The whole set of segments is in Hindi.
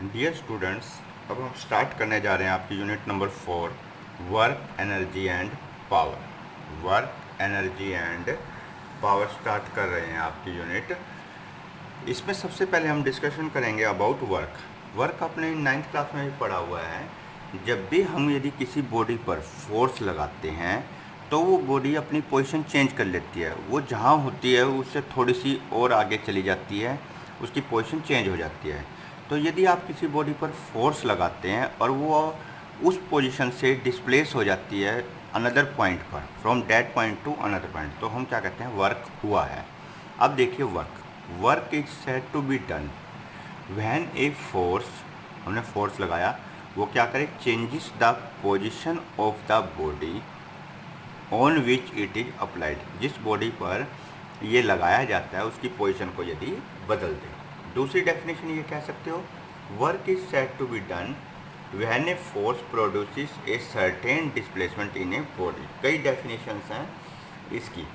डियर स्टूडेंट्स, अब हम स्टार्ट करने जा रहे हैं आपकी unit number 4, work energy and power. Work energy and power start कर रहे हैं आपकी यूनिट। इसमें सबसे पहले हम डिस्कशन करेंगे अबाउट वर्क। वर्क आपने 9th क्लास में भी पढ़ा हुआ है। जब भी हम यदि किसी बॉडी पर फोर्स लगाते हैं तो वो बॉडी अपनी पोजीशन चेंज कर लेती है। वो जहाँ होती है उससे थोड़ी सी और आगे चली जाती है, उसकी पोजीशन चेंज हो जाती है। तो यदि आप किसी बॉडी पर फोर्स लगाते हैं और वो उस पोजीशन से डिस्प्लेस हो जाती है अनदर पॉइंट पर, from that point two another point, तो हम क्या कहते हैं, वर्क हुआ है। अब देखिए work is said to be done when a force, हमने फोर्स लगाया, वो क्या करे, changes the position of the body on which it is applied. जिस बॉडी पर ये लगाया जाता है उसकी पोजीशन को यदि बदल दे। दूसरी डेफिनेशन ये कह सकते हो, work is said to be done when a force produces a certain displacement in a body. कई डेफिनेशंस हैं इसकी।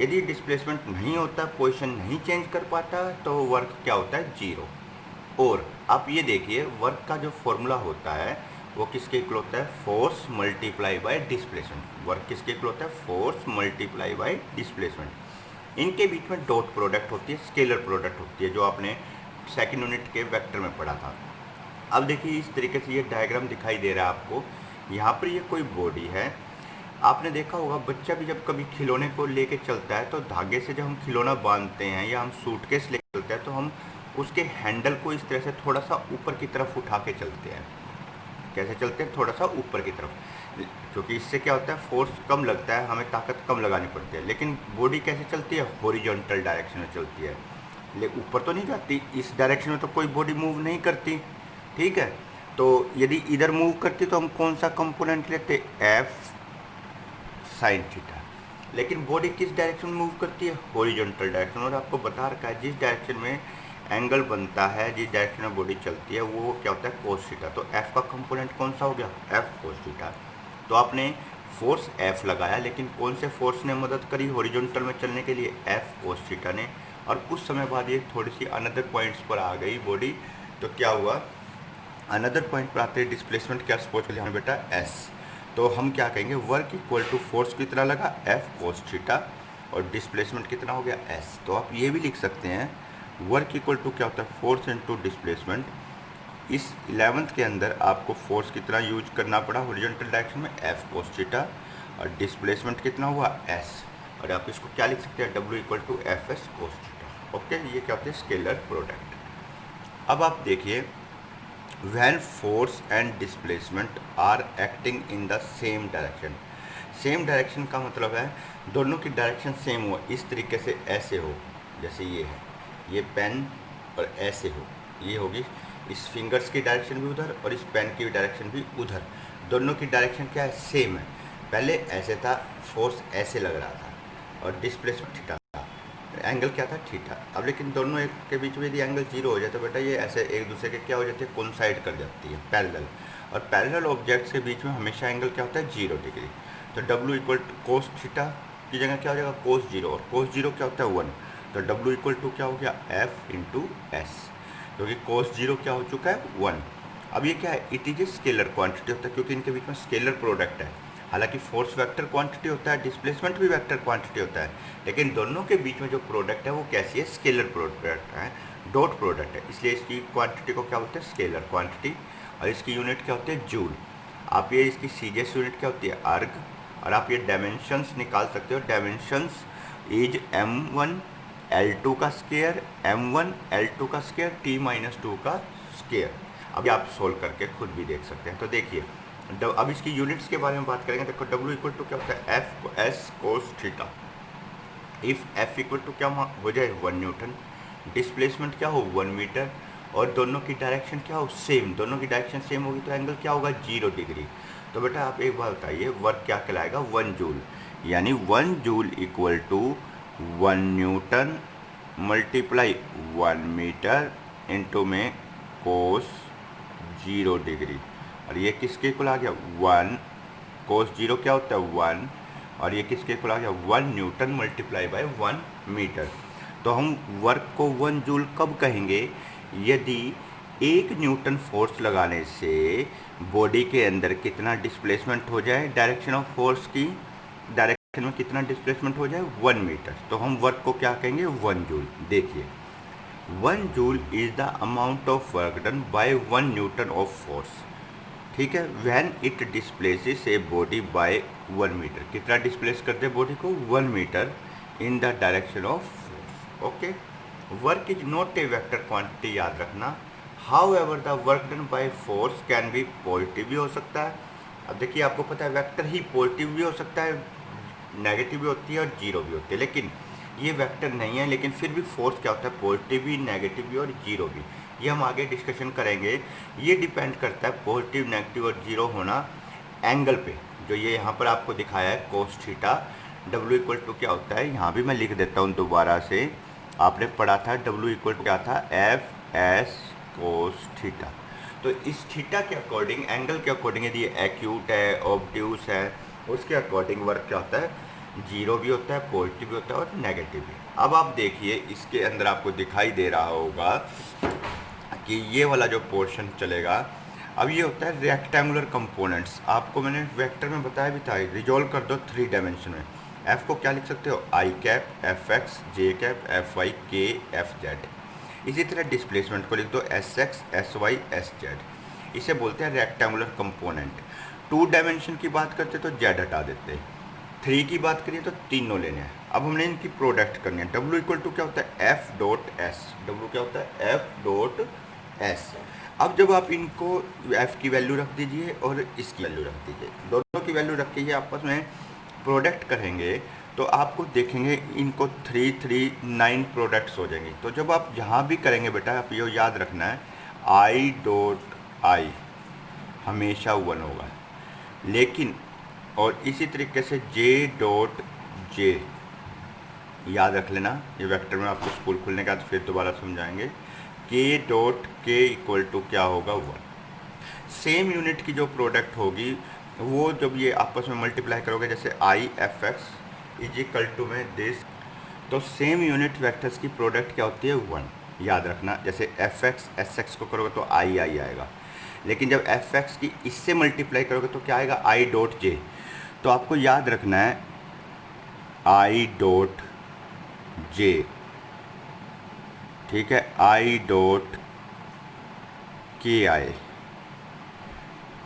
यदि डिस्प्लेसमेंट नहीं होता, पोजीशन नहीं चेंज कर पाता, तो वर्क क्या होता है, जीरो। और आप ये देखिए, वर्क का जो फॉर्मूला होता है वो किसके इक्वल होता है, force multiply bye displacement. Work किसके इक्वल होता है, फोर्स मल्टीप्लाई बाय डिस्प्लेसमेंट। इनके बीच में डॉट प्रोडक्ट होती है, स्केलर प्रोडक्ट होती है, जो आपने सेकंड यूनिट के वेक्टर में पढ़ा था। अब देखिए इस तरीके से ये डायग्राम दिखाई दे रहा है आपको। यहाँ पर ये कोई बॉडी है। आपने देखा होगा बच्चा भी जब कभी खिलौने को लेके चलता है तो धागे से जब हम खिलौना बांधते हैं या हम सूटकेस लेके चलते हैं तो हम उसके हैंडल को इस तरह से थोड़ा सा ऊपर की तरफ उठा के चलते हैं। कैसे चलते हैं, थोड़ा सा ऊपर की तरफ, क्योंकि इससे क्या होता है, फोर्स कम लगता है, हमें ताकत कम लगानी पड़ती है। लेकिन बॉडी कैसे चलती है, हॉरिजॉन्टल डायरेक्शन में चलती है, लेकिन ऊपर तो नहीं जाती। इस डायरेक्शन में तो कोई बॉडी मूव नहीं करती, ठीक है। तो यदि इधर मूव करती तो हम कौन सा कंपोनेंट लेते, एफ साइन थीटा। लेकिन बॉडी किस डायरेक्शन में मूव करती है, हॉरिजॉन्टल डायरेक्शन। और आपको बता रखा है जिस डायरेक्शन में एंगल बनता है, जिस डायरेक्शन में बॉडी चलती है, वो क्या होता है, कोस थीटा। तो एफ का कंपोनेंट कौन सा हो गया, एफ कोस थीटा। तो आपने फोर्स एफ लगाया, लेकिन कौन से फोर्स ने मदद करी हॉरिजॉन्टल में चलने के लिए, एफ कोस थीटा ने। और कुछ समय बाद ये थोड़ी सी अनदर पॉइंट्स पर आ गई बॉडी, तो क्या हुआ, अनदर पॉइंट पर आते डिस्प्लेसमेंट क्या सपोज लिया बेटा, एस। तो हम क्या कहेंगे, वर्क इक्वल टू फोर्स कितना लगा, एफ कोस थीटा, और डिस्प्लेसमेंट कितना हो गया, एस। तो आप ये भी लिख सकते हैं, वर्क इक्वल टू क्या होता है, फोर्स इनटू डिस्प्लेसमेंट। इस 11th के अंदर आपको फोर्स कितना यूज करना पड़ा हॉरिजॉन्टल डायरेक्शन में, एफ कोस थीटा, और डिस्प्लेसमेंट कितना हुआ, एस। और आप इसको क्या लिख सकते हैं, W equal to F S cos theta. Okay, ये क्या होते हैं, स्केलर प्रोडक्ट। अब आप देखिए, when force and displacement are acting in the same direction। Same direction का मतलब है दोनों की डायरेक्शन सेम हो, इस तरीके से ऐसे हो, जैसे ये है, ये पेन, और ऐसे हो, ये होगी इस फिंगर्स की डायरेक्शन भी उधर और इस पेन की डायरेक्शन भी उधर। दोनों की डायरेक्शन क्या है, सेम है। पहले ऐसे था, फोर्स ऐसे लग रहा था और डिस्प्लेसमेंट थीटा, एंगल क्या था, थीटा। अब लेकिन दोनों एक के बीच में यदि एंगल जीरो हो जाए तो बेटा ये ऐसे एक दूसरे के क्या हो जाती है, कोइंसाइड कर जाती है, पैरेलल। और पैरेलल ऑब्जेक्ट्स के बीच में हमेशा एंगल क्या होता है, 0 डिग्री। तो W equal to cos theta की जगह क्या हो जाएगा, कोस जीरो, और कोस जीरो क्या होता है, 1। तो डब्ल्यू इक्वल टू क्या हो गया, एफ इंटू एस, क्योंकि कोस जीरो क्या हो चुका है, 1। अब ये क्या है, it is a scalar quantity होता है, क्योंकि इनके बीच में स्केलर प्रोडक्ट है। हालांकि फोर्स वेक्टर क्वांटिटी होता है, डिस्प्लेसमेंट भी वेक्टर क्वांटिटी होता है, लेकिन दोनों के बीच में जो प्रोडक्ट है वो कैसी है, स्केलर प्रोडक्ट है, डॉट प्रोडक्ट है। इसलिए इसकी क्वांटिटी को क्या बोलते हैं, स्केलर क्वांटिटी। और इसकी यूनिट क्या होती है, जूल। आप ये इसकी सीजीएस यूनिट क्या होती है, अर्ग। और आप ये डायमेंशंस निकाल सकते हो, डायमेंशंस इज m1 L2 का स्केयर, m1 L2 का स्केयर, t-2 का स्केयर। अभी आप सोल्व करके खुद भी देख सकते हैं। तो देखिए, अब इसकी यूनिट्स के बारे में बात करेंगे। देखो W इक्वल टू क्या होता है, F S cos theta. If F equal to क्या हो जाए, 1 न्यूटन, डिस्प्लेसमेंट क्या हो, 1 मीटर, और दोनों की डायरेक्शन क्या हो, सेम। दोनों की डायरेक्शन सेम होगी तो एंगल क्या होगा, 0 डिग्री। तो बेटा आप एक बात बताइए, वर्क क्या कहलाएगा, 1 जूल। यानी 1 joule equal to 1 newton multiply 1 metre into में कोस 0 डिग्री। और ये किसके इक्वल आ गया, 1। कोस जीरो क्या होता है, 1। और ये किसके इक्वल आ गया, 1 न्यूटन मल्टीप्लाई बाय 1 मीटर। तो हम वर्क को 1 जूल कब कहेंगे, यदि 1 न्यूटन फोर्स लगाने से बॉडी के अंदर कितना डिस्प्लेसमेंट हो जाए, डायरेक्शन ऑफ फोर्स की डायरेक्शन में कितना डिस्प्लेसमेंट हो जाए, 1 मीटर। तो हम वर्क को क्या कहेंगे, 1 जूल। देखिए 1 joule is the amount of work done by 1 newton of force. ठीक है, when it displaces a body by 1 metre. कितना डिस्प्लेस करते हैं बॉडी को, 1 metre in the direction of force. Okay, work is not a vector quantity, याद रखना। However the work done by force can be positive भी हो सकता है। अब देखिए आपको पता है वेक्टर ही पॉजिटिव भी हो सकता है, नेगेटिव भी होती है और जीरो भी होती है, लेकिन ये वेक्टर नहीं है। लेकिन फिर भी फोर्स क्या होता है, पॉजिटिव भी, नेगेटिव भी और जीरो भी। ये हम आगे डिस्कशन करेंगे। ये डिपेंड करता है पॉजिटिव, नेगेटिव और जीरो होना एंगल पे, जो ये यहाँ पर आपको दिखाया है cos theta. W equal to क्या होता है, यहाँ भी मैं लिख देता हूँ दोबारा से, आपने पढ़ा था डब्ल्यू इक्वल टू क्या था, एफ एस कोस थीटा। तो इस थीटा के अकॉर्डिंग, एंगल के अकॉर्डिंग, यदि एक्यूट है, ऑब्ट्यूस है, उसके अकॉर्डिंग वर्क क्या होता है, जीरो भी होता है, पॉजिटिव भी होता है और नेगेटिव भी। अब आप देखिए इसके अंदर आपको दिखाई दे रहा होगा कि ये वाला जो पोर्शन चलेगा, अब ये होता है रेक्टेंगुलर कंपोनेंट्स। आपको मैंने वेक्टर में बताया भी था, रिजॉल्व कर दो 3 डायमेंशन में। एफ को क्या लिख सकते हो, I cap, F X, J cap, F Y, K, F Z. इसी तरह डिस्प्लेसमेंट को लिख दो S X, S Y, S Z. इसे बोलते हैं रेक्टेंगुलर कंपोनेंट। 2 डायमेंशन की बात करते तो जेड हटा देते, 3 की बात करिए तो तीनों लेने हैं। अब हमने इनकी प्रोडक्ट करनी है। डब्ल्यू इक्वल टू क्या होता है, एफ डॉट एस। डब्ल्यू क्या होता है, एफ डॉट एस। अब जब आप इनको एफ की वैल्यू रख दीजिए और इसकी वैल्यू रख दीजिए, दोनों की वैल्यू रख के ये आपस में प्रोडक्ट करेंगे तो आपको देखेंगे इनको 3 3 9 प्रोडक्ट्स हो जाएंगी। तो जब आप जहाँ भी करेंगे बेटा, आप ये याद रखना है, आई डॉट आई हमेशा 1 होगा, लेकिन और इसी तरीके से जे डॉट जे याद रख लेना। ये वेक्टर में आपको स्कूल खुलने के बाद फिर दोबारा समझाएंगे। के डॉट के इक्वल टू क्या होगा, 1। सेम यूनिट की जो प्रोडक्ट होगी वो जब ये आपस में मल्टीप्लाई करोगे, जैसे I F X is equal to में दिस, तो सेम यूनिट वेक्टर्स की प्रोडक्ट क्या होती है, 1। याद रखना, जैसे एफ एक्स एस एक्स को करोगे तो आई आई आएगा, लेकिन जब एफ एक्स की इससे मल्टीप्लाई करोगे तो क्या आएगा, आई डॉट जे। तो आपको याद रखना है आई डॉट जे, ठीक है, आई डॉट के आई,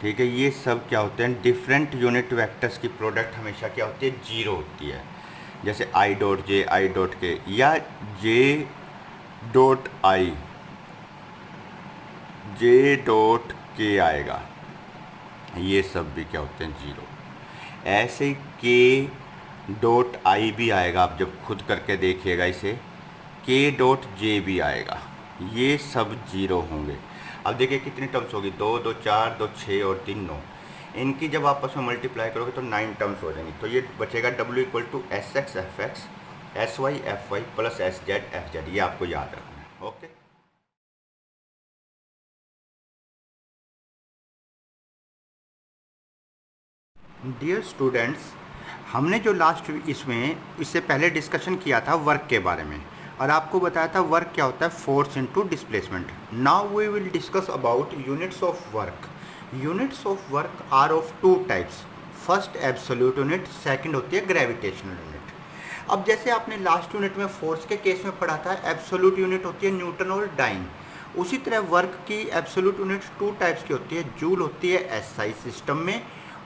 ठीक है। ये सब क्या होते हैं, डिफरेंट यूनिट वेक्टर्स की प्रोडक्ट हमेशा क्या होती है, जीरो होती है। जैसे I dot J, I dot के, या J dot I, J dot के आएगा, ये सब भी क्या होते हैं, जीरो। ऐसे के डॉट आई भी आएगा, आप जब खुद करके देखिएगा इसे, के डॉट जे भी आएगा, ये सब जीरो होंगे। अब देखिए कितनी टर्म्स होगी, 2 2 4 2 6 और 3 9। इनकी जब आपस में मल्टीप्लाई करोगे तो 9 टर्म्स हो जाएंगी। तो ये बचेगा W equal to S X F X, S Y F Y plus S Z F Z. ये आपको याद रखना है। ओके, डियर स्टूडेंट्स, हमने जो लास्ट इससे पहले डिस्कशन किया था वर्क के बारे में, और आपको बताया था वर्क क्या होता है, force into displacement. Now we will discuss about units of work. Units of work are of 2 types. First absolute unit, second होती है ग्रेविटेशनल यूनिट। अब जैसे आपने लास्ट यूनिट में फोर्स के केस में पढ़ा था, एब्सोल्यूट यूनिट होती है न्यूटन और डाइन। उसी तरह वर्क की एब्सोल्यूट यूनिट 2 टाइप्स की होती है, जूल होती है एसआई सिस्टम में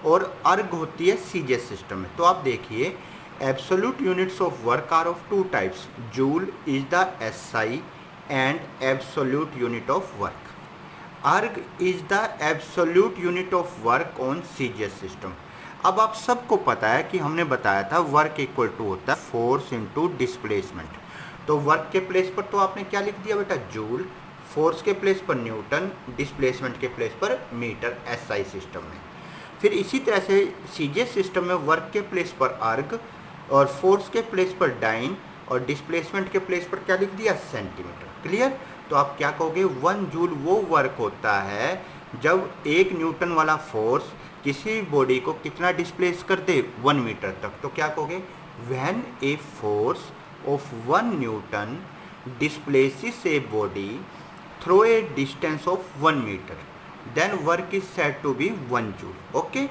और अर्ग होती है सीजे सिस्टम में। तो आप देखिए absolute units of work are of 2 types, joule is the SI and absolute unit of work. Erg is the absolute unit of work on CG system. अब आप सबको पता है कि हमने बताया था वर्क इक्वल टू होता है फोर्स इनटू डिस्प्लेसमेंट। तो वर्क के प्लेस पर तो आपने क्या लिख दिया बेटा, जूल, फोर्स के प्लेस पर न्यूटन, डिस्प्लेसमेंट के प्लेस पर मीटर, एसआई सिस्टम में। फिर इसी तरह से सीजे सिस्टम में वर्क के प्लेस पर अर्ग और फोर्स के प्लेस पर डाइन और डिस्प्लेसमेंट के प्लेस पर क्या लिख दिया, सेंटीमीटर। क्लियर? तो आप क्या कहोगे, 1 जूल वो वर्क होता है जब 1 न्यूटन वाला फोर्स किसी बॉडी को कितना डिस्प्लेस कर दे, 1 मीटर तक। तो क्या कहोगे, when a force of 1 newton displaces a body through a distance of 1 metre then work is said to be 1 joule. Okay,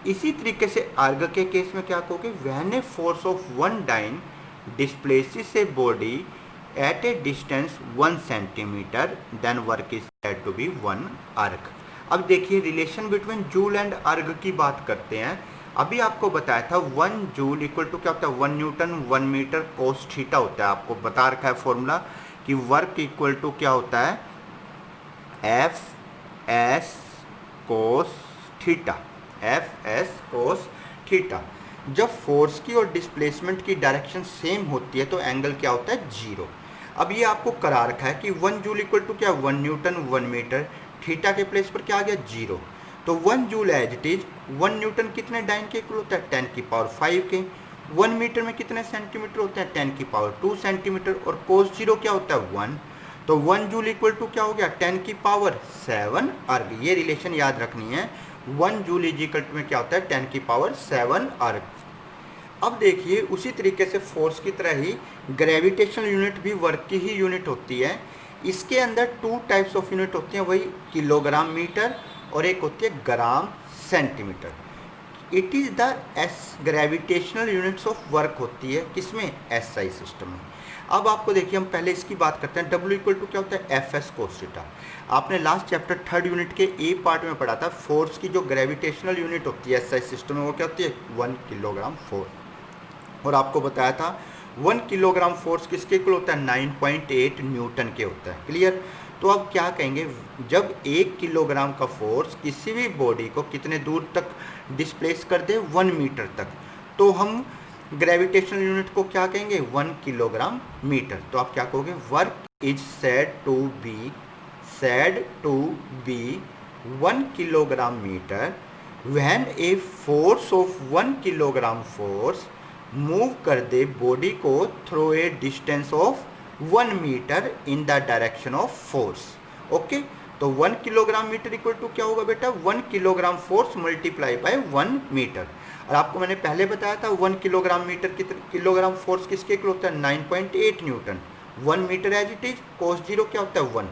इसी तरीके से अर्ग के केस में क्या कहोगे, when a force of 1 dyne displaces a body at a distance 1 centimetre then work is said to be 1 erg. अब देखिए रिलेशन बिटवीन जूल एंड अर्ग की बात करते हैं। अभी आपको बताया था 1 जूल इक्वल टू क्या होता है 1 न्यूटन 1 मीटर कोस थीटा होता है। आपको बता रखा है फॉर्मूला कि वर्क इक्वल टू क्या होता है F S cos theta, F S cos theta. जब फोर्स की और डिस्प्लेसमेंट की डायरेक्शन सेम होती है तो एंगल क्या होता है 0। अब ये आपको करा रखा है कि 1 जूल इक्वल टू क्या 1 न्यूटन 1 मीटर, थीटा के प्लेस पर क्या आ गया 0। तो 1 joule as it is 1 newton कितने डाइन के इक्वल होता है 10 की पावर 5 के। 1 मीटर में कितने सेंटीमीटर होते हैं 10 की पावर 2 सेंटीमीटर, और कोस 0 क्या होता है 1। तो 1 जूल इक्वल टू क्या हो गया 10 की पावर 7 अर्ग। ये रिलेशन याद रखनी है, 1 जूल इज इक्वल टू में क्या होता है 10 की पावर 7 अर्ग। अब देखिए उसी तरीके से फोर्स की तरह ही ग्रेविटेशनल यूनिट भी वर्क की ही यूनिट होती है। इसके अंदर 2 टाइप्स ऑफ यूनिट होती हैं, वही किलोग्राम मीटर और एक होती है gram centimetre. It is the S gravitational units of work होती है किसमें एसआई सिस्टम में। अब आपको देखिए हम पहले इसकी बात करते हैं, W इक्वल टू क्या होता है एफ एस कोस थीटा। आपने लास्ट चैप्टर 3rd यूनिट के ए पार्ट में पढ़ा था फोर्स की जो ग्रेविटेशनल यूनिट होती है एसआई सिस्टम में वो क्या होती है 1 किलोग्राम फोर्स। और आपको बताया था 1 किलोग्राम फोर्स किसके इक्वल होता है 9.8 न्यूटन के होता है। क्लियर। तो अब क्या कहेंगे, जब 1 किलोग्राम का फोर्स किसी भी बॉडी को कितने दूर तक डिस्प्लेस कर दे 1 मीटर तक, तो हम ग्रेविटेशनल यूनिट को क्या कहेंगे 1 किलोग्राम मीटर। तो आप क्या कहोगे work is said to be 1 kilogram metre when a force of 1 kilogram force move कर दे बॉडी को through a distance of 1 metre in the direction of force. Okay, तो 1 किलोग्राम मीटर इक्वल टू क्या होगा बेटा 1 kilogram force multiply by 1 metre. और आपको मैंने पहले बताया था 1 किलोग्राम मीटर किलोग्राम फोर्स किसके इक्वल होता है 9.8 newton. 1 metre as it is, cos 0 क्या होता है 1।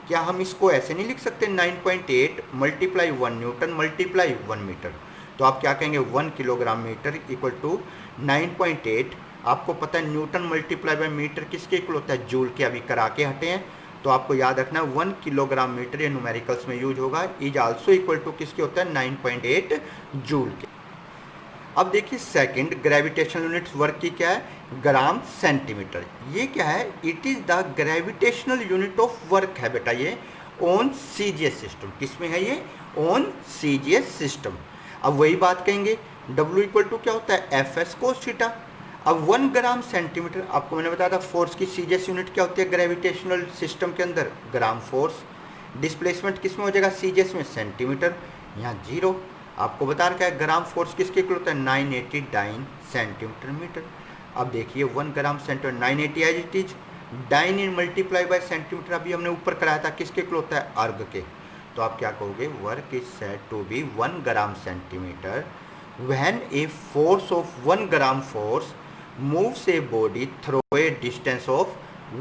क्या हम इसको ऐसे नहीं लिख सकते 9.8 मल्टीप्लाई 1 न्यूटन मल्टीप्लाई 1 मीटर। तो आप क्या कहेंगे 1 किलोग्राम मीटर इक्वल टू 9.8। आपको पता है न्यूटन मल्टीप्लाई बाय मीटर किसके इक्वल होता है जूल के, अभी करा के हटे हैं। तो आपको याद रखना है 1 किलोग्राम मीटर ये न्यूमेरिकल्स में यूज होगा, इज आल्सो इक्वल टू किसके होता है 9.8 जूल के। अब देखिए सेकंड ग्रेविटेशनल यूनिट वर्क की क्या है ग्राम सेंटीमीटर। ये क्या है it is the gravitational unit of work है बेटा ये ऑन सीजीएस सिस्टम। किसमें है ये ऑन सीजीएस सिस्टम। अब वही बात कहेंगे W इक्वल टू क्या होता है एफ एस कोस थीटा। अब 1 ग्राम सेंटीमीटर आपको मैंने बताया था फोर्स की सीजीएस यूनिट क्या होती है ग्रेविटेशनल सिस्टम के अंदर ग्राम फोर्स। डिस्प्लेसमेंट किस में हो जाएगा सीजीएस में सेंटीमीटर, यहाँ 0। आपको बता रखा है ग्राम फोर्स किसके इक्वल होता है 980 डाइन सेंटीमीटर मीटर। अब देखिए 1 gram centimetre 980 as it is, dyne in multiply by centimetre अभी हमने ऊपर कराया था किसके इक्वल होता है अर्ग के। तो आप क्या कहोगे work is said to be 1 gram centimetre when a force of 1 gram force moves a body through a distance of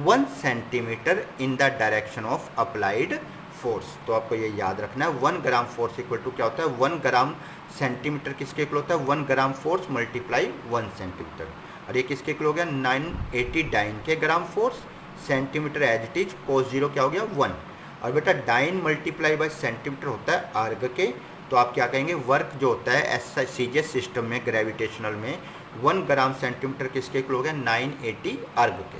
1 centimetre in the direction of applied force। तो आपको ये याद रखना है 1 ग्राम फोर्स इक्वल टू क्या होता है 1 ग्राम सेंटीमीटर किसके इक्वल होता है 1 ग्राम फोर्स मल्टीप्लाई 1 सेंटीमीटर। और ये किसके इक्वल हो गया 980 डाइन के gram force centimetre as it is, cos 0 क्या हो गया 1। और बेटा डाइन मल्टीप्लाई बाय सेंटीमीटर होता है अर्ग के। तो आप क्या कहेंगे वर्क जो होता है एस सीजीएस सिस्टम में ग्रेविटेशनल में 1 ग्राम सेंटीमीटर किसके इक्वल हो गया 980 अर्ग के।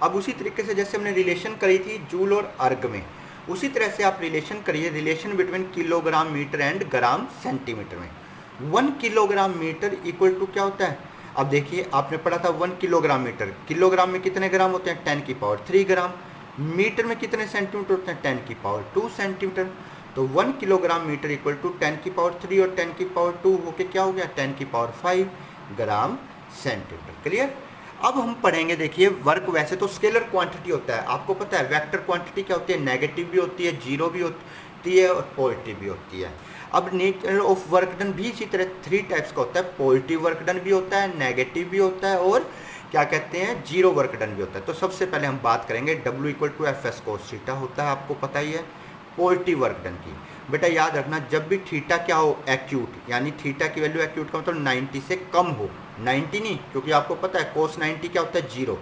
अब उसी तरीके से जैसे हमने रिलेशन करी थी जूल और अर्ग में, उसी तरह से आप रिलेशन करिए relation between kilogram metre and gram centimetre में। 1 किलोग्राम मीटर इक्वल टू क्या होता है, अब देखिए आपने पढ़ा था 1 किलोग्राम मीटर, किलोग्राम में कितने ग्राम होते हैं 10 की पावर 3 ग्राम, मीटर में कितने सेंटीमीटर होते हैं 10 की पावर 2 सेंटीमीटर। तो 1 किलोग्राम मीटर इक्वल टू 10 की पावर 3 और 10 की पावर 2 होके क्या हो गया 10 की पावर 5 ग्राम सेंटीमीटर। क्लियर। अब हम पढ़ेंगे देखिए वर्क वैसे तो स्केलर क्वांटिटी होता है, आपको पता है वेक्टर क्वांटिटी क्या होती है नेगेटिव भी होती है, जीरो भी होती है और पॉजिटिव भी होती है। अब नेचर ऑफ वर्क डन भी इसी तरह 3 टाइप्स का होता है, पॉजिटिव वर्क डन भी होता है, नेगेटिव भी होता है और क्या कहते हैं, जीरो वर्क डन भी होता है। तो सबसे पहले हम बात करेंगे W equal to F S cos theta होता है, आपको पता ही है, पॉजिटिव वर्क डन की। बेटा याद रखना, जब भी थीटा क्या हो, एक्यूट, यानी थीटा की वैल्यू एक्यूट का मतलब 90 से कम हो, 90 नहीं, क्योंकि आपको पता है कोस 90 क्या होता है, जीरो।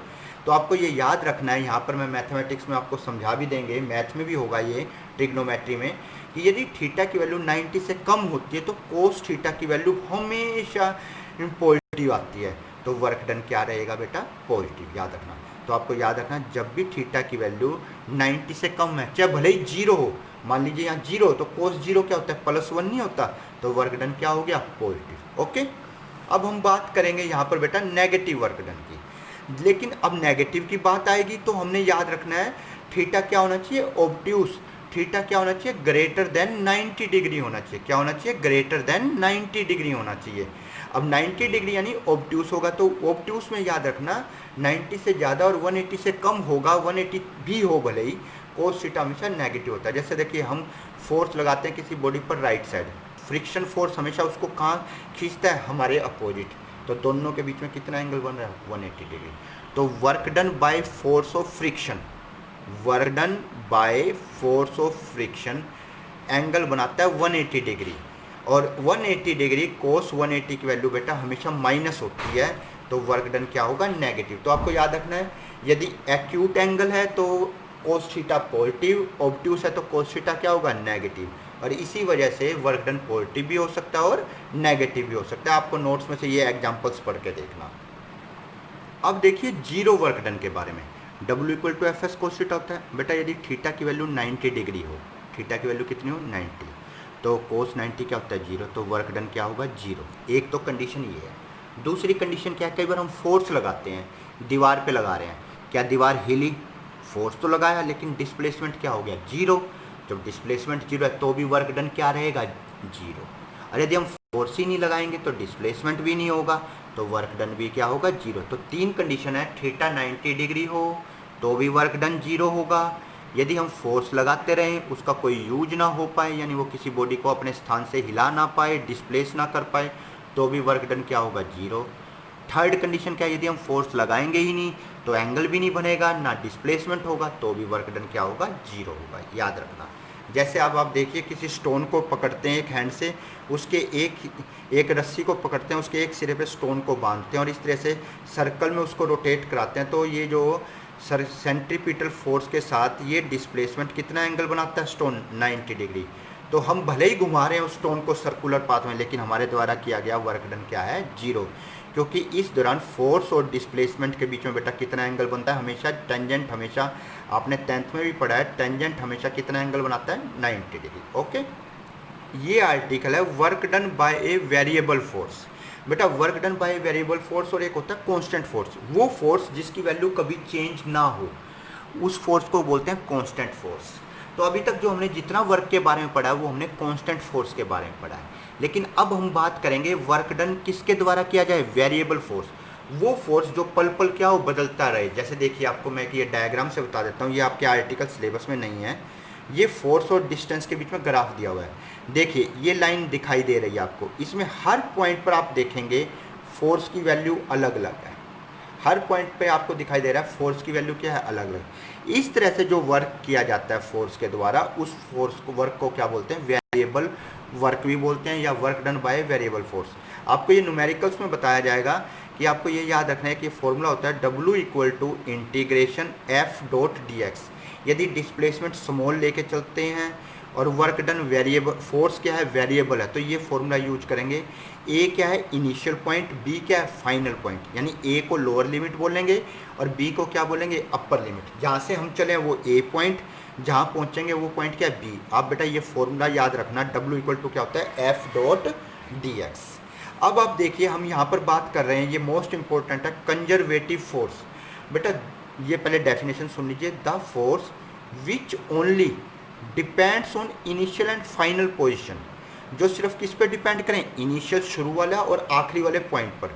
तो आपको ये याद रखना है, यहाँ पर मैं मैथमेटिक्स में आपको समझा भी देंगे, मैथ में भी होगा ये, ट्रिग्नोमेट्री में, कि यदि थीटा की वैल्यू 90 से कम होती है तो कोस थीटा की वैल्यू हमेशा पॉजिटिव आती है। तो वर्क डन क्या रहेगा बेटा, पॉजिटिव, याद रखना। तो आपको याद रखना, जब भी थीटा की वैल्यू 90 से कम है, चाहे भले ही जीरो हो, मान लीजिए यहाँ जीरो, तो कोस जीरो क्या होता है, +1 नहीं होता, तो वर्क डन क्या हो गया, पॉजिटिव। ओके, अब हम बात करेंगे यहाँ पर बेटा नेगेटिव वर्क डन की। लेकिन अब नेगेटिव की बात आएगी तो हमने याद रखना है थीटा क्या होना चाहिए, ऑब्ट्यूस, थीटा क्या होना चाहिए, ग्रेटर देन 90 डिग्री होना चाहिए। क्या होना चाहिए, ग्रेटर देन 90 डिग्री होना चाहिए। अब 90 डिग्री यानी ऑब्ट्यूस होगा, तो ऑब्ट्यूस में याद रखना 90 से ज़्यादा और 180 से कम होगा, 180 भी हो भले ही, कोस थीटा हमेशा नेगेटिव होता है। जैसे देखिए हम फोर्स लगाते हैं किसी बॉडी पर राइट साइड, फ्रिक्शन फोर्स हमेशा उसको कहाँ खींचता है, हमारे अपोजिट, तो दोनों के बीच में कितना एंगल बन रहा है, 180 डिग्री। तो work done by force of friction, work done by force of friction angle बनाता है 180 डिग्री, और 180 डिग्री कोस 180 की वैल्यू बेटा हमेशा माइनस होती है, तो वर्क डन क्या होगा, नेगेटिव। तो आपको याद रखना है, यदि एक्यूट एंगल है तो कोस थीटा पॉजिटिव, ऑब्ट्यूस है तो कोस थीटा क्या होगा, नेगेटिव। और इसी वजह से वर्क डन पॉजिटिव भी हो सकता है और नेगेटिव भी हो सकता है। आपको नोट्स में से ये एग्जांपल्स पढ़ के देखना। अब देखिए जीरो वर्क डन के बारे में, W equal to F S cos theta होता है। बेटा यदि थीटा की वैल्यू 90 डिग्री हो, थीटा की वैल्यू कितनी हो, 90, तो कोस 90 क्या होता है, जीरो, तो वर्क डन क्या होगा, जीरो। एक तो कंडीशन ये है। दूसरी कंडीशन क्या है, कई बार हम फोर्स लगाते हैं, दीवार पे लगा रहे हैं, क्या दीवार हिली, फोर्स तो लगाया लेकिन डिस्प्लेसमेंट क्या हो गया, जीरो। जब डिस्प्लेसमेंट जीरो है तो भी वर्क डन क्या रहेगा, जीरो। और यदि हम फोर्स ही नहीं लगाएंगे तो डिस्प्लेसमेंट भी नहीं होगा, तो वर्क डन भी क्या होगा, जीरो। तो तीन कंडीशन है, थीटा 90 डिग्री हो तो भी वर्क डन जीरो होगा, यदि हम फोर्स लगाते रहें उसका कोई यूज ना हो पाए, यानी वो किसी बॉडी को अपने स्थान से हिला ना पाए, डिस्प्लेस ना कर पाए, तो भी वर्क डन क्या होगा, जीरो। थर्ड कंडीशन क्या है, यदि हम फोर्स लगाएंगे ही नहीं तो एंगल भी नहीं बनेगा, ना डिस्प्लेसमेंट होगा, तो भी वर्क डन क्या होगा, जीरो होगा, याद रखना। जैसे अब आप देखिए किसी स्टोन को पकड़ते हैं एक हैंड से, उसके एक रस्सी को पकड़ते हैं, उसके एक सिरे पे स्टोन को बांधते हैं और इस तरह से सर्कल में उसको रोटेट कराते हैं, तो ये जो सेंट्रीपिटल फोर्स के साथ ये डिस्प्लेसमेंट कितना एंगल बनाता है, स्टोन 90 डिग्री। तो हम भले ही घुमा रहे हैं उस स्टोन को सर्कुलर पाथ में, लेकिन हमारे द्वारा किया गया वर्क डन क्या है, जीरो, क्योंकि इस दौरान फोर्स और डिस्प्लेसमेंट के बीच में बेटा कितना एंगल बनता है, हमेशा टेंजेंट, हमेशा आपने 10th में भी पढ़ा है, टेंजेंट हमेशा कितना एंगल बनाता है, 90 डिग्री। ओके, ये आर्टिकल है work done by a variable force. बेटा work done by a variable force और एक होता है कांस्टेंट फोर्स, वो फोर्स जिसकी वैल्यू कभी चेंज ना हो, उस फोर्स को बोलते हैं कांस्टेंट फोर्स। तो अभी तक जो हमने जितना वर्क के बारे में पढ़ा है वो हमने कांस्टेंट फोर्स के बारे में पढ़ा है, लेकिन अब हम बात करेंगे वर्क डन किसके द्वारा किया जाए, वेरिएबल फोर्स, वो फोर्स जो पल पल क्या हो, बदलता रहे। जैसे देखिए आपको मैं ये डायग्राम से बता देता हूँ, ये आपके आर्टिकल सिलेबस में नहीं है, ये फोर्स और डिस्टेंस के बीच में ग्राफ दिया हुआ है। देखिए ये लाइन दिखाई दे रही है आपको, इसमें हर पॉइंट पर आप देखेंगे फोर्स की वैल्यू अलग अलग है, हर पॉइंट पे आपको दिखाई दे रहा है फोर्स की वैल्यू क्या है, अलग अलग। इस तरह से जो वर्क किया जाता है फोर्स के द्वारा, उस फोर्स को, वर्क को क्या बोलते हैं, वेरिएबल वर्क भी बोलते हैं, या work done by variable force. आपको ये न्यूमेरिकल्स में बताया जाएगा कि आपको ये याद रखना है कि फॉर्मूला होता है W equal to integration F dot dx। यदि डिस्प्लेसमेंट स्मॉल लेके चलते हैं और वर्क डन वेरिएबल, फोर्स क्या है, वेरिएबल है, तो ये फॉर्मूला यूज करेंगे। ए क्या है, इनिशियल पॉइंट, बी क्या है, फाइनल पॉइंट, यानी ए को लोअर लिमिट बोलेंगे और बी को क्या बोलेंगे, अपर लिमिट। जहाँ से हम चले वो ए पॉइंट, जहाँ पहुँचेंगे वो पॉइंट क्या है, बी। आप बेटा ये फॉर्मूला याद रखना, W इक्वल टू क्या होता है, F डॉट dx। अब आप देखिए हम यहाँ पर बात कर रहे हैं, ये मोस्ट इंपॉर्टेंट है, कंजर्वेटिव फोर्स। बेटा ये पहले डेफिनेशन सुन लीजिए, the force which only depends on initial and final position, जो सिर्फ किस पे डिपेंड करें, इनिशियल शुरू वाला और आखिरी वाले पॉइंट पर,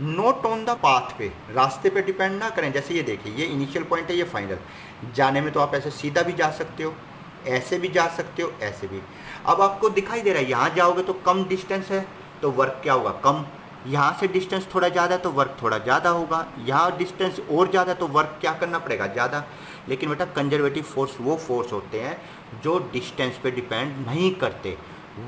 नॉट ऑन द पाथ पे, रास्ते पे डिपेंड ना करें। जैसे ये देखिए ये इनिशियल पॉइंट है, ये फाइनल, जाने में तो आप ऐसे सीधा भी जा सकते हो, ऐसे भी जा सकते हो, ऐसे भी। अब आपको दिखाई दे रहा है यहाँ जाओगे तो कम डिस्टेंस है तो वर्क क्या होगा, कम, यहाँ से डिस्टेंस थोड़ा ज़्यादा है तो वर्क थोड़ा ज़्यादा होगा, यहाँ डिस्टेंस और ज़्यादा तो वर्क क्या करना पड़ेगा, ज़्यादा। लेकिन बेटा कंजर्वेटिव फोर्स वो फोर्स होते हैं जो डिस्टेंस पे डिपेंड नहीं करते।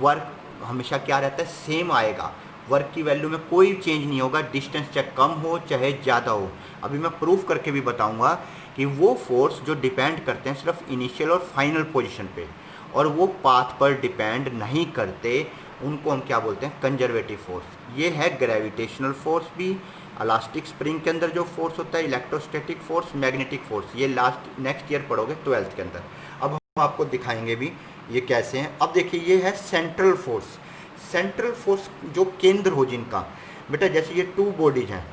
वर्क हमेशा क्या रहता है, सेम आएगा, वर्क की वैल्यू में कोई चेंज नहीं होगा, डिस्टेंस चाहे कम हो चाहे ज़्यादा हो। अभी मैं प्रूफ करके भी बताऊंगा कि वो फोर्स जो डिपेंड करते हैं सिर्फ इनिशियल और फाइनल पोजीशन पे, और वो पाथ पर डिपेंड नहीं करते, उनको हम क्या बोलते हैं, कंजर्वेटिव फोर्स। ये है ग्रेविटेशनल फोर्स भी, इलास्टिक स्प्रिंग के अंदर जो फोर्स होता है, इलेक्ट्रोस्टैटिक फोर्स, मैग्नेटिक फोर्स, ये नेक्स्ट ईयर पढ़ोगे 12th के अंदर। अब हम आपको दिखाएंगे भी ये कैसे हैं। अब देखिए ये है सेंट्रल फोर्स। सेंट्रल फोर्स जो केंद्र हो जिनका, बेटा जैसे ये टू बॉडीज हैं,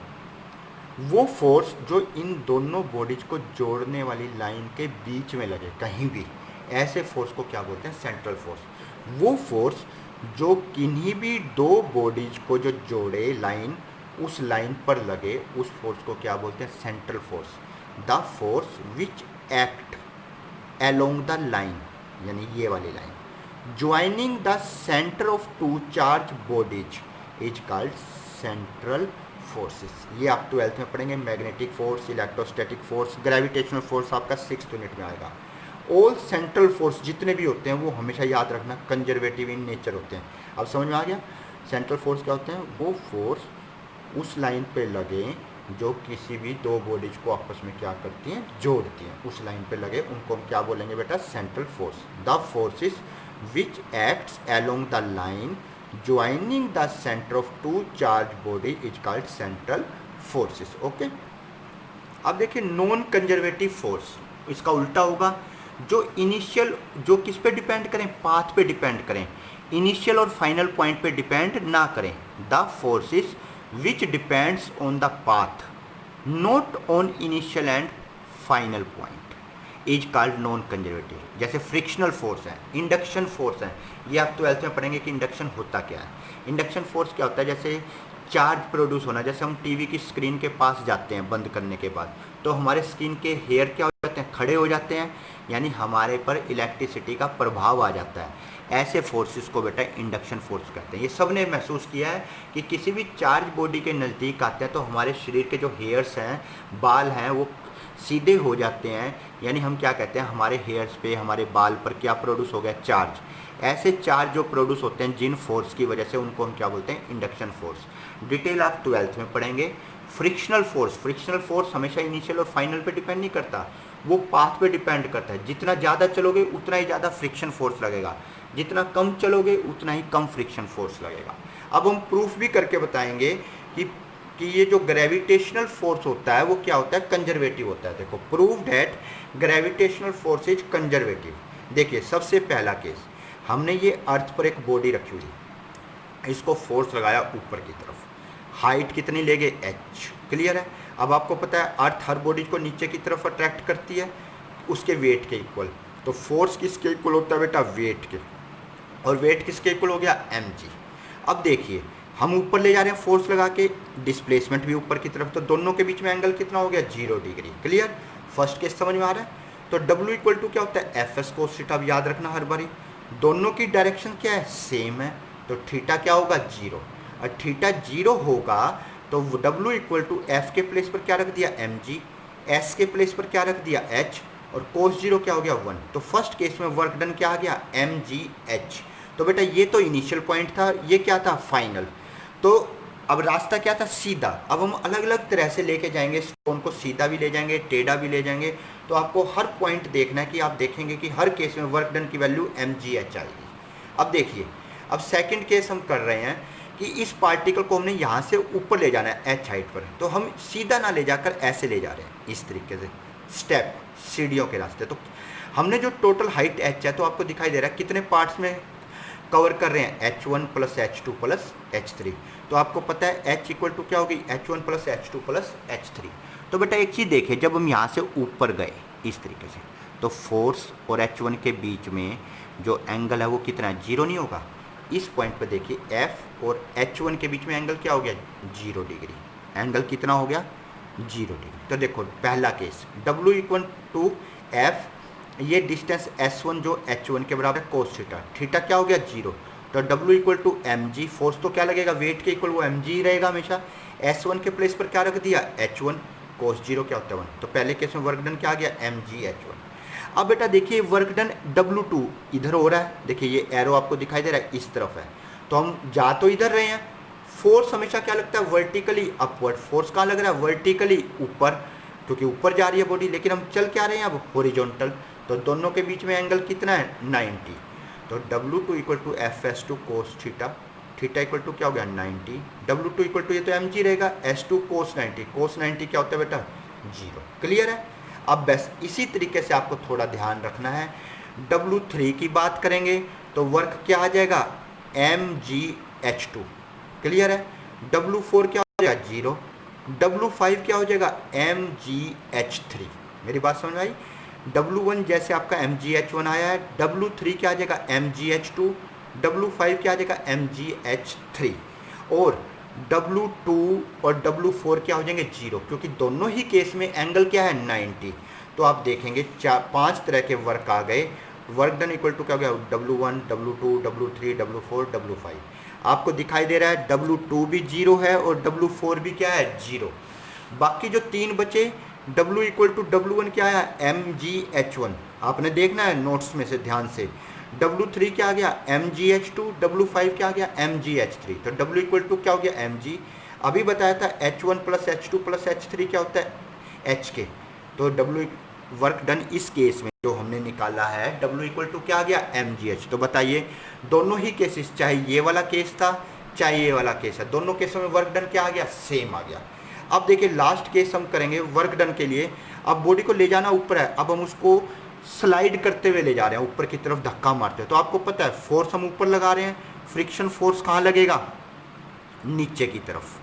वो फोर्स जो इन दोनों बॉडीज को जोड़ने वाली लाइन के बीच में लगे कहीं भी, ऐसे फोर्स को क्या बोलते हैं, सेंट्रल फोर्स। वो फोर्स जो किन्हीं भी दो बॉडीज को जो जोड़े लाइन, उस लाइन पर लगे, उस फोर्स को क्या बोलते हैं, central force. The force which act along the line, यानी ये वाली line, joining the centre of two charge bodies is called central forces. ये आप 12th में पढ़ेंगे। Magnetic force, electrostatic force, gravitational force आपका 6th यूनिट में आएगा। ऑल सेंट्रल फोर्स जितने भी होते हैं वो हमेशा याद रखना कंजर्वेटिव इन नेचर होते हैं। अब समझ में आ गया, सेंट्रल फोर्स क्या होते हैं, वो फोर्स उस लाइन पे लगे जो किसी भी दो बॉडीज को आपस में क्या करती हैं, जोड़ती हैं, उस लाइन पे लगे, उनको हम क्या बोलेंगे बेटा, central force. The forces which acts along the line joining the centre of two charge body is called central forces. Okay. अब देखिए नॉन कंजर्वेटिव फोर्स, इसका उल्टा होगा, जो इनिशियल, जो किस पे डिपेंड करें, पाथ पे डिपेंड करें, इनिशियल और फाइनल पॉइंट पे डिपेंड ना करें। The forces which depends on the path not on initial and final point is called non conservative. जैसे फ्रिक्शनल फोर्स है, इंडक्शन फोर्स है, ये आप 12th में पढ़ेंगे कि इंडक्शन होता क्या है। इंडक्शन फोर्स क्या होता है, जैसे चार्ज प्रोड्यूस होना, जैसे हम टीवी की स्क्रीन के पास जाते हैं बंद करने के बाद, तो हमारे स्क्रीन के हेयर क्या हो जाते हैं, खड़े हो जाते हैं, यानी हमारे पर इलेक्ट्रिसिटी का प्रभाव आ जाता है। ऐसे फोर्सेस को बेटा इंडक्शन फोर्स कहते हैं। ये सब ने महसूस किया है कि किसी भी चार्ज बॉडी के नज़दीक आते हैं तो हमारे शरीर के जो हेयर्स हैं, बाल हैं, वो सीधे हो जाते हैं, यानी हम क्या कहते हैं, हमारे हेयर्स पे, हमारे बाल पर क्या प्रोड्यूस हो गया, चार्ज। ऐसे चार्ज जो प्रोड्यूस होते हैं जिन फोर्स की वजह से, उनको हम क्या बोलते हैं, इंडक्शन फोर्स। डिटेल आप 12th में पढ़ेंगे। फ्रिक्शनल फोर्स, फ्रिक्शनल फोर्स हमेशा इनिशियल और फाइनल पे डिपेंड नहीं करता, वो पाथ पे डिपेंड करता है। जितना ज़्यादा चलोगे उतना ही ज़्यादा फ्रिक्शन फोर्स लगेगा, जितना कम चलोगे उतना ही कम फ्रिक्शन फोर्स लगेगा। अब हम प्रूफ भी करके बताएंगे कि ये जो ग्रेविटेशनल फोर्स होता है वो क्या होता है, कंजर्वेटिव होता है। देखो, prove that gravitational force is conservative. देखिए सबसे पहला केस, हमने ये अर्थ पर एक बॉडी रखी हुई, इसको फोर्स लगाया ऊपर की तरफ, हाइट कितनी ले गए, h, क्लियर है। अब आपको पता है अर्थ हर बॉडी को नीचे की तरफ अट्रैक्ट करती है उसके वेट के इक्वल, तो फोर्स किसके इक्वल होता है बेटा, वेट के, और वेट किसके इक्वल हो गया, mg। अब देखिए हम ऊपर ले जा रहे हैं फोर्स लगा के, डिस्प्लेसमेंट भी ऊपर की तरफ, तो दोनों के बीच में एंगल कितना हो गया, 0 डिग्री, क्लियर। फर्स्ट केस समझ में आ रहा है। तो W इक्वल टू क्या होता है, एफ एस कोस थीटा। अब याद रखना हर बारी दोनों की डायरेक्शन क्या है, सेम है, तो थीटा क्या होगा, 0। और थीटा 0 होगा तो W इक्वल टू एफ के प्लेस पर क्या रख दिया, mg, s के प्लेस पर क्या रख दिया, h, और कोस 0 क्या हो गया, 1। तो फर्स्ट केस में वर्क डन क्या आ गया, mgh। तो बेटा ये तो इनिशियल पॉइंट था, ये क्या था, फाइनल। तो अब रास्ता क्या था, सीधा। अब हम अलग अलग तरह से लेके जाएंगे, स्टोन को सीधा भी ले जाएंगे, टेढ़ा भी ले जाएंगे, तो आपको हर पॉइंट देखना है कि आप देखेंगे कि हर केस में वर्क डन की वैल्यू mgh आएगी। अब देखिए, अब सेकंड केस हम कर रहे हैं कि इस पार्टिकल को हमने यहाँ से ऊपर ले जाना है h हाइट पर, तो हम सीधा ना ले जाकर ऐसे ले जा रहे हैं, इस तरीके से स्टेप, सीढ़ियों के रास्ते। तो हमने जो टोटल हाइट h है, तो आपको दिखाई दे रहा है कितने पार्ट्स में कवर कर रहे हैं, h1 plus h2 plus h3। तो आपको पता है h इक्वल टू क्या होगी, h1 plus h2 plus h3। तो बेटा एक चीज़ देखिए, जब हम यहाँ से ऊपर गए इस तरीके से, तो फोर्स और h1 के बीच में जो एंगल है वो कितना है, 0 नहीं होगा। इस पॉइंट पर देखिए f और h1 के बीच में एंगल क्या हो गया, 0 डिग्री। एंगल कितना हो गया, 0 डिग्री। तो देखो पहला case, W equal to F, ये डिस्टेंस S1 जो H1 के बराबर है, कोस थीटा, थीटा क्या हो गया, 0, तो W equal to M G, force तो क्या लगेगा, वेट के इक्वल वो एम जी रहेगा हमेशा। S1 के प्लेस पर क्या रख दिया, H1, कोस जीरो क्या होता है 1। तो पहले केस में वर्क डन क्या आ गया, एम जी H1। अब बेटा देखिए वर्क डन W2 इधर हो रहा है, देखिए ये एरो आपको दिखाई दे रहा है इस तरफ है, तो हम जा तो इधर रहे हैं। फोर्स हमेशा क्या लगता है, वर्टिकली अपवर्ड। फोर्स कहाँ लग रहा है, वर्टिकली ऊपर, क्योंकि ऊपर जा रही है बॉडी, लेकिन हम चल क्या रहे हैं अब, हॉरिजॉन्टल। तो दोनों के बीच में एंगल कितना है, 90। तो W2 equal to FS2 cos theta, theta equal to क्या हो गया 90। W2 इक्वल टू ये तो mg रहेगा, S2 कोस 90, कोस 90 क्या होता है बेटा, 0। क्लियर है। अब बस इसी तरीके से आपको थोड़ा ध्यान रखना है। W3 की बात करेंगे तो वर्क क्या आ जाएगा, mgH2। क्लियर है। W4 क्या हो जाएगा 0, W5 क्या हो जाएगा mgH3। मेरी बात समझ में आई। W1 जैसे आपका mgH1 आया है, W3 क्या आ जाएगा mgH2, W5 क्या आ जाएगा mgH3, और W2 और W4 क्या हो जाएंगे 0, क्योंकि दोनों ही केस में एंगल क्या है 90। तो आप देखेंगे 5 तरह के वर्क आ गए। वर्क डन इक्वल टू क्या हो गया, W1, W2, W3, W4, W5। आपको दिखाई दे रहा है W2 भी 0 है और W4 भी क्या है 0। बाकी जो 3 बचे, W इक्वल टू W1 क्या आया, mgH1। आपने देखना है नोट्स में से ध्यान से। W3 क्या आ गया mgH2, W5 क्या आ गया mgH3। तो W इक्वल टू क्या हो गया mg। अभी बताया था H1 plus H2 plus H3 क्या होता है H के। तो W वर्क डन इस केस में जो हमने निकाला है W इक्वल टू क्या आ गया mgH। तो बताइए दोनों ही केसेस, चाहे ये वाला केस था चाहे ये वाला केस है, दोनों केसों में वर्क डन क्या आ गया, सेम आ गया। अब देखिए लास्ट केस हम करेंगे वर्क डन के लिए। अब बॉडी को ले जाना ऊपर है, अब हम उसको स्लाइड करते हुए ले जा रहे हैं, ऊपर की तरफ धक्का मारते हैं। तो आपको पता है फोर्स हम ऊपर लगा रहे हैं, फ्रिक्शन फोर्स कहाँ लगेगा, नीचे की तरफ।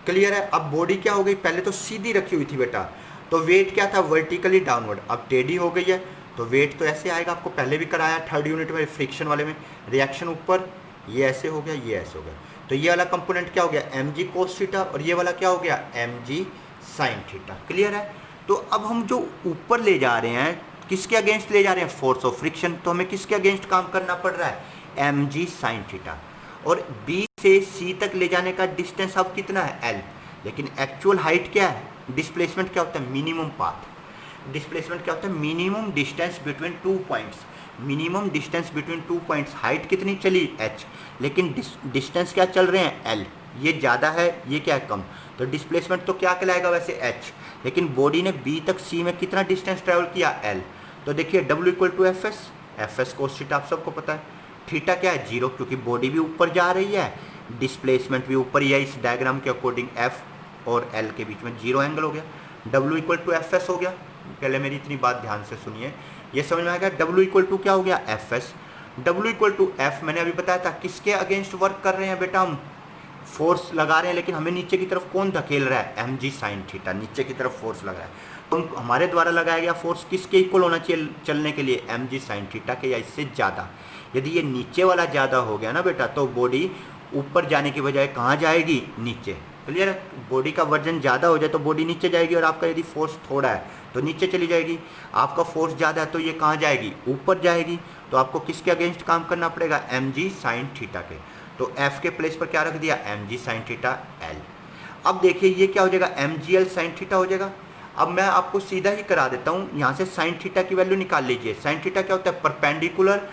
क्लियर है। अब बॉडी क्या हो गई, पहले तो सीधी रखी हुई थी बेटा, तो वेट क्या था, वर्टिकली डाउनवर्ड। अब टेढ़ी हो गई है तो वेट तो ऐसे आएगा, आपको पहले भी कराया 3rd यूनिट में फ्रिक्शन वाले में। रिएक्शन ऊपर, ये ऐसे हो गया, ये ऐसे हो गया। तो ये वाला कंपोनेंट क्या हो गया mg कोस थीटा, और ये वाला क्या हो गया mg साइन थीटा। क्लियर है। तो अब हम जो ऊपर ले जा रहे हैं, किसके अगेंस्ट ले जा रहे हैं, फोर्स ऑफ फ्रिक्शन। तो हमें किसके अगेंस्ट काम करना पड़ रहा है, mg साइन थीटा। और B से C तक ले जाने का डिस्टेंस अब कितना है L, लेकिन एक्चुअल हाइट क्या है, डिस्प्लेसमेंट क्या होता है, मिनिमम पाथ। डिस्प्लेसमेंट क्या होता है, minimum distance between 2 points. Minimum distance between 2 points, height कितनी चली h, लेकिन डिस्टेंस क्या चल रहे हैं l। ये ज़्यादा है, ये क्या है कम, तो डिस्प्लेसमेंट तो क्या कहलाएगा वैसे h, लेकिन बॉडी ने B तक C में कितना डिस्टेंस ट्रैवल किया l। तो देखिए W equal to F S cos theta आप सबको पता है। थीटा क्या है 0, क्योंकि बॉडी भी ऊपर जा रही है, डिस्प्लेसमेंट भी ऊपर ही है। इस डायग्राम के अकॉर्डिंग F और L के बीच में 0 एंगल हो गया। W equal to F S हो गया। पहले मेरी इतनी बात ध्यान से सुनिए, ये समझ में आएगा। W इक्वल टू क्या हो गया F S. W equal to F, मैंने अभी बताया था किसके अगेंस्ट वर्क कर रहे हैं बेटा, हम फोर्स लगा रहे हैं, लेकिन हमें नीचे की तरफ कौन धकेल रहा है, mg साइन थीटा, नीचे की तरफ फोर्स लग रहा है। तो हमारे द्वारा लगाया गया फोर्स किसके इक्वल होना चाहिए चलने के लिए, mg साइन थीटा के, या इससे ज़्यादा। यदि ये नीचे वाला ज़्यादा हो गया ना बेटा, तो बॉडी ऊपर जाने की बजाय कहाँ जाएगी, नीचे। क्लियर है। बॉडी का वजन ज़्यादा हो जाए तो बॉडी नीचे जाएगी, और आपका यदि फोर्स थोड़ा है तो नीचे चली जाएगी। आपका फोर्स ज़्यादा है तो ये कहाँ जाएगी, ऊपर जाएगी। तो आपको किसके अगेंस्ट काम करना पड़ेगा, mg साइन थीटा के। तो f के प्लेस पर क्या रख दिया, mg साइन थीटा l। अब देखिए ये क्या हो जाएगा, mgl साइन थीटा हो जाएगा। अब मैं आपको सीधा ही करा देता हूँ, यहाँ से साइन थीटा की वैल्यू निकाल लीजिए। साइन थीटा क्या होता है, परपेंडिकुलर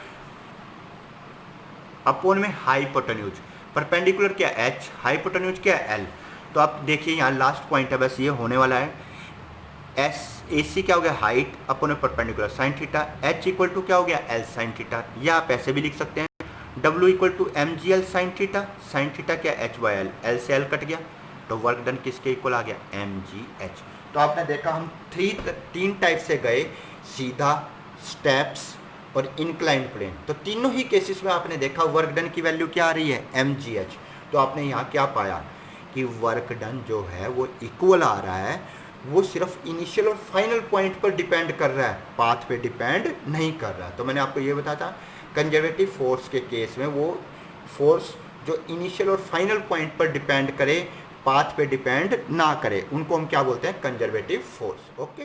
अपॉन में हाइपोटेन्यूज। परपेंडिकुलर क्या है h, हाइपोटेन्यूज क्या है l। तो आप देखिए यहाँ लास्ट पॉइंट है, बस ये होने वाला है। AC क्या हो गया, हाइट अपॉन में perpendicular sine theta. h equal to क्या हो गया, l साइन थीटा, या आप ऐसे भी लिख सकते हैं W equal to mgl sine theta. Sine theta क्या h बाय l, l से l कट गया, तो वर्क डन किसके इक्वल आ गया, mgh। तो आपने देखा हम 3 टाइप से गए, सीधा, स्टेप्स और इंक्लाइंड प्लेन। तो तीनों ही केसेस में आपने देखा वर्क डन की वैल्यू क्या आ रही है, mgh। तो आपने यहाँ क्या पाया कि वर्क डन जो है वो इक्वल आ रहा है, वो सिर्फ इनिशियल और फाइनल पॉइंट पर डिपेंड कर रहा है, पाथ पे डिपेंड नहीं कर रहा है। तो मैंने आपको ये बताया था कंजर्वेटिव फोर्स के केस में वो फोर्स जो इनिशियल और फाइनल पॉइंट पर डिपेंड करे, पाथ पे डिपेंड ना करे, उनको हम क्या बोलते हैं, कंजर्वेटिव फोर्स। ओके।